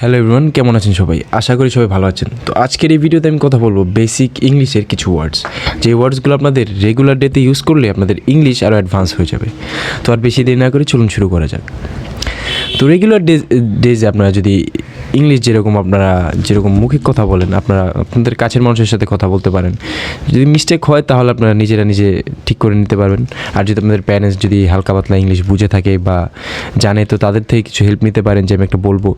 Hello everyone, কেমন আছেন সবাই? আশা করি সবাই ভালো আছেন। তো আজকের এই ভিডিওতে আমি কথা বলবো বেসিক ইংলিশের কিছু ওয়ার্ডস, যে ওয়ার্ডসগুলো আপনাদের রেগুলার ডেতে ইউজ করলে আপনাদের ইংলিশ আরও অ্যাডভান্স হয়ে যাবে। তো আর বেশি দেরি না করে চলুন শুরু করা যাক। তো রেগুলার ডেজে আপনারা যদি ইংলিশ যেরকম মৌখিক কথা বলেন, আপনাদের কাছের মানুষের সাথে কথা বলতে পারেন। যদি মিস্টেক হয় তাহলে আপনারা নিজে ঠিক করে নিতে পারবেন। আর যদি আপনাদের প্যারেন্টস যদি হালকা পাতলা ইংলিশ বুঝে থাকে বা জানে, তো তাদের থেকে কিছু হেল্প নিতে পারেন যে আমি একটা বলবো।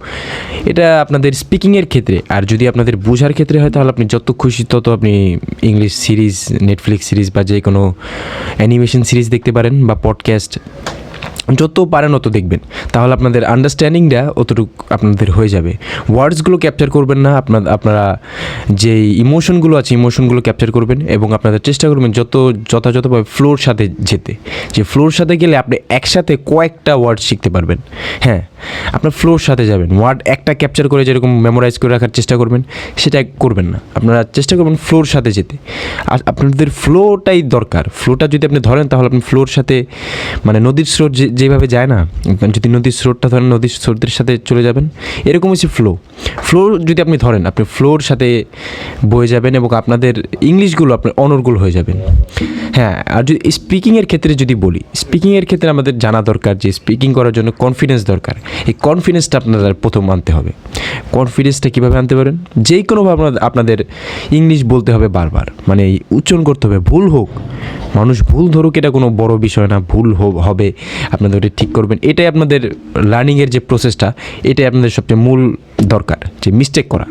এটা আপনাদের স্পিকিংয়ের ক্ষেত্রে। আর যদি আপনাদের বোঝার ক্ষেত্রে হয় তাহলে আপনি যত খুশি তত আপনি ইংলিশ সিরিজ, নেটফ্লিক্স সিরিজ বা যে কোনো অ্যানিমেশন সিরিজ দেখতে পারেন বা পডকাস্ট, যত পারেন অত দেখবেন। তাহলে আপনাদের আন্ডারস্ট্যান্ডিংটা অতটুকু আপনাদের হয়ে যাবে। ওয়ার্ডসগুলো ক্যাপচার করবেন না, আপনারা যে ইমোশনগুলো আছে ইমোশনগুলো ক্যাপচার করবেন এবং আপনাদের চেষ্টা করবেন যথাযথভাবে ফ্লোর সাথে যেতে। যে ফ্লোর সাথে গেলে আপনি একসাথে কয়েকটা ওয়ার্ড শিখতে পারবেন। হ্যাঁ, আপনার ফ্লোর সাথে যাবেন। ওয়ার্ড একটা ক্যাপচার করে যেরকম মেমোরাইজ করে রাখার চেষ্টা করবেন, সেটা করবেন না। আপনারা চেষ্টা করবেন ফ্লোর সাথে যেতে। আর আপনাদের ফ্লোটাই দরকার। ফ্লোটা যদি আপনি ধরেন তাহলে আপনি ফ্লোর সাথে, মানে নদীর স্রোত যেভাবে যায় না, যদি নদীর স্রোতটা ধরেন, নদীর স্রোতের সাথে চলে যাবেন। এরকম হচ্ছে ফ্লো যদি আপনি ধরেন, আপনি ফ্লোর সাথে বয়ে যাবেন এবং আপনাদের ইংলিশগুলো আপনার অনর্গল হয়ে যাবেন। হ্যাঁ, আর যদি স্পিকিংয়ের ক্ষেত্রে যদি বলি, স্পিকিংয়ের ক্ষেত্রে আমাদের জানা দরকার যে স্পিকিং করার জন্য কনফিডেন্স দরকার। এই কনফিডেন্সটা আপনাদের প্রথম আনতে হবে। কনফিডেন্সটা কীভাবে আনতে পারেন? যে কোনোভাবে আপনাদের ইংলিশ বলতে হবে বারবার, মানে উচ্চারণ করতে হবে। ভুল হোক, মানুষ ভুল ধরুক, এটা কোনো বড় বিষয় না। ভুল হবে, আপনাদের ওটা ঠিক করবেন। এটাই আপনাদের লার্নিংয়ের যে প্রসেসটা, এটাই আপনাদের সবচেয়ে মূল দরকার, যে মিস্টেক করা।